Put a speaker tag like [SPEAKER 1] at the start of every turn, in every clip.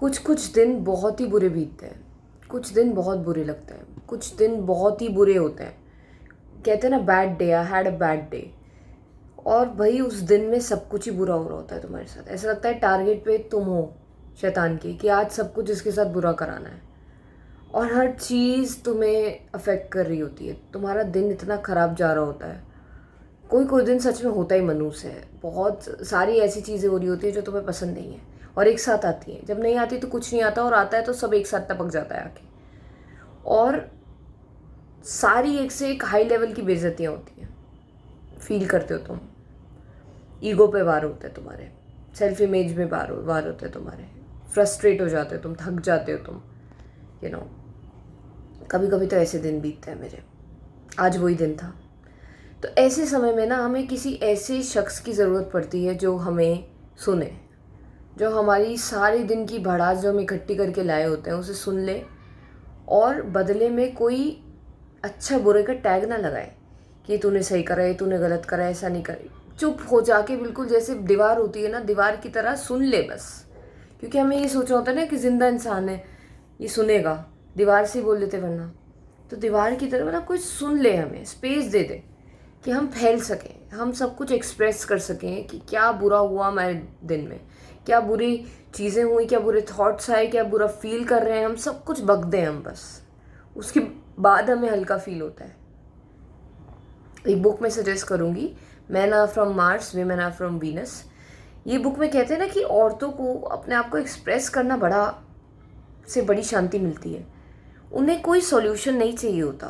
[SPEAKER 1] कुछ कुछ दिन बहुत ही बुरे बीतते हैं, कुछ दिन बहुत बुरे लगते हैं, कुछ दिन बहुत ही बुरे होते हैं। कहते हैं ना, bad day, I had a bad day. और भाई उस दिन में सब कुछ ही बुरा हो रहा होता है तुम्हारे साथ। ऐसा लगता है टारगेट पे तुम हो शैतान की, कि आज सब कुछ इसके साथ बुरा कराना है। और हर चीज़ तुम्हें अफेक्ट कर रही होती है, तुम्हारा दिन इतना ख़राब जा रहा होता है। कोई कोई दिन सच में होता ही मनूस है। बहुत सारी ऐसी चीज़ें हो रही होती है जो तुम्हें पसंद नहीं है और एक साथ आती हैं। जब नहीं आती तो कुछ नहीं आता, और आता है तो सब एक साथ टपक जाता है आके। और सारी एक से एक हाई लेवल की बेइज्जतियाँ होती हैं, फील करते हो तुम। ईगो पे वार होते हैं तुम्हारे, सेल्फ इमेज में वार होते हैं तुम्हारे, फ्रस्ट्रेट हो जाते हो तुम, थक जाते हो तुम, यू नो। कभी कभी तो ऐसे दिन बीतते हैं मेरे। आज वही दिन था। तो ऐसे समय में ना हमें किसी ऐसे शख्स की ज़रूरत पड़ती है जो हमें सुने, जो हमारी सारे दिन की भड़ास जो हम इकट्ठी करके लाए होते हैं उसे सुन ले, और बदले में कोई अच्छा बुरे का टैग ना लगाए कि तूने सही करा है, तूने गलत करा है, ऐसा नहीं करे। चुप हो जाके बिल्कुल जैसे दीवार होती है ना, दीवार की तरह सुन ले बस। क्योंकि हमें ये सोचा होता है ना कि जिंदा इंसान है, ये सुनेगा, दीवार से ही बोल लेते वरना। तो दीवार की तरह मतलब कोई सुन ले, हमें स्पेस दे दे कि हम फैल सकें, हम सब कुछ एक्सप्रेस कर सकें कि क्या बुरा हुआ हमारे दिन में, क्या बुरी चीज़ें हुई, क्या बुरे थॉट्स आए, क्या बुरा फील कर रहे हैं, हम सब कुछ बक दें हम बस। उसके बाद हमें हल्का फील होता है। एक बुक में सजेस्ट करूँगी, men are from Mars, women are from Venus. ये बुक में कहते हैं ना कि औरतों को अपने आप को एक्सप्रेस करना बड़ी शांति मिलती है। उन्हें कोई सॉल्यूशन नहीं चाहिए होता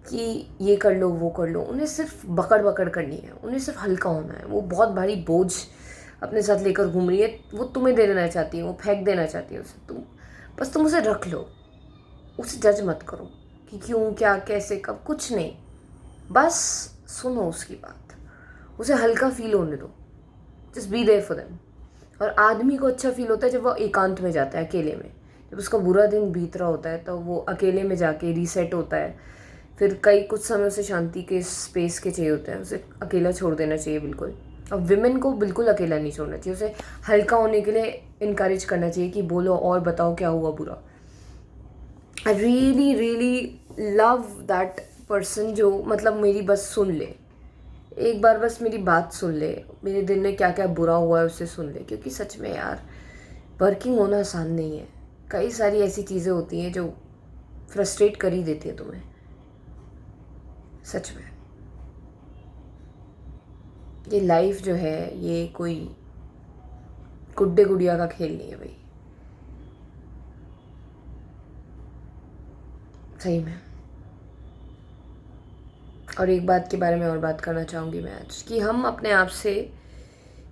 [SPEAKER 1] कि ये कर लो वो कर लो, उन्हें सिर्फ बकड़ बकड़ करनी है, उन्हें सिर्फ हल्का होना है। वो बहुत भारी बोझ अपने साथ लेकर घूम रही है, वो तुम्हें दे देना चाहती है, वो फेंक देना चाहती है उसे। तुम उसे रख लो, उसे जज मत करो कि क्यों, क्या, कैसे, कब, कुछ नहीं। बस सुनो उसकी बात, उसे हल्का फील होने दो। Just be there for them. और आदमी को अच्छा फील होता है जब वो एकांत में जाता है, अकेले में। जब उसका बुरा दिन बीत रहा होता है तो वो अकेले में जाके रीसेट होता है। फिर कुछ समय उसे शांति के, स्पेस के चाहिए होते हैं, उसे अकेला छोड़ देना चाहिए बिल्कुल। और विमेन को बिल्कुल अकेला नहीं छोड़ना चाहिए, उसे हल्का होने के लिए इनकरेज करना चाहिए कि बोलो और बताओ क्या हुआ बुरा। I really really love that person जो मतलब मेरी बस सुन ले, एक बार बस मेरी बात सुन ले, मेरे दिन में क्या क्या बुरा हुआ है उसे सुन ले। क्योंकि सच में यार, वर्किंग होना आसान नहीं है। कई सारी ऐसी चीज़ें होती हैं जो फ्रस्ट्रेट कर ही देती है तुम्हें, सच में। ये लाइफ जो है, ये कोई गुड्डे गुड़िया का खेल नहीं है भाई, सही में। और एक बात के बारे में और बात करना चाहूँगी मैं आज, कि हम अपने आप से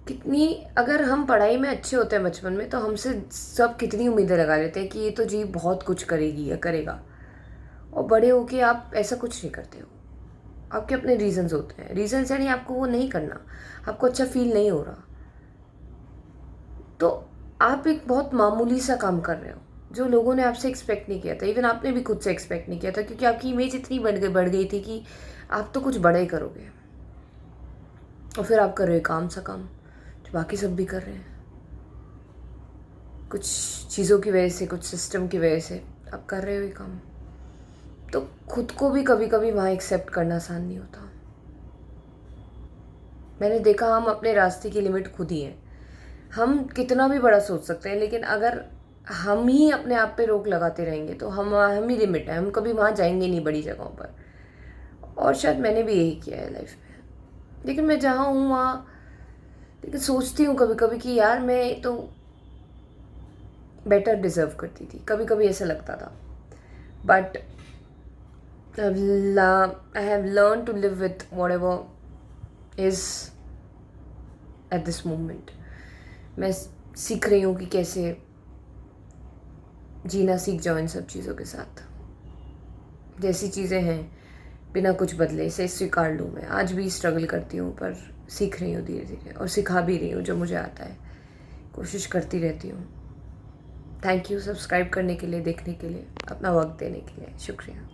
[SPEAKER 1] कितनी, अगर हम पढ़ाई में अच्छे होते हैं बचपन में तो हमसे सब कितनी उम्मीदें लगा लेते हैं कि ये तो जी बहुत कुछ करेगी या करेगा। और बड़े होके आप ऐसा कुछ नहीं करते हो। आपके अपने रीजंस होते हैं, रीजंस यानी आपको वो नहीं करना, आपको अच्छा फील नहीं हो रहा, तो आप एक बहुत मामूली सा काम कर रहे हो जो लोगों ने आपसे एक्सपेक्ट नहीं किया था। इवन आपने भी खुद से एक्सपेक्ट नहीं किया था, क्योंकि आपकी इमेज इतनी बढ़ गई थी कि आप तो कुछ बड़ा ही करोगे। और फिर आप कर रहे हो काम सा काम जो बाकी सब भी कर रहे हैं। कुछ चीज़ों की वजह से, कुछ सिस्टम की वजह से आप कर रहे हो ये काम। तो खुद को भी कभी कभी वहाँ एक्सेप्ट करना आसान नहीं होता। मैंने देखा, हम अपने रास्ते की लिमिट खुद ही हैं। हम कितना भी बड़ा सोच सकते हैं, लेकिन अगर हम ही अपने आप पे रोक लगाते रहेंगे तो हम ही लिमिट है, हम कभी वहाँ जाएंगे नहीं बड़ी जगहों पर। और शायद मैंने भी यही किया है लाइफ में। लेकिन मैं जहाँ हूँ वहाँ, लेकिन सोचती हूँ कभी कभी कि यार मैं तो बेटर डिज़र्व करती थी। कभी कभी ऐसा लगता था, but I have learn to live with whatever is at this moment. मैं सीख रही हूँ कि कैसे जीना सीख जाओ इन सब चीज़ों के साथ। जैसी चीज़ें हैं बिना कुछ बदले इसे स्वीकार लूँ। मैं आज भी स्ट्रगल करती हूँ, पर सीख रही हूँ धीरे धीरे, और सिखा भी रही हूँ जो मुझे आता है। कोशिश करती रहती हूँ। थैंक यू सब्सक्राइब करने के लिए, देखने के लिए, अपना वक्त देने के लिए। शुक्रिया।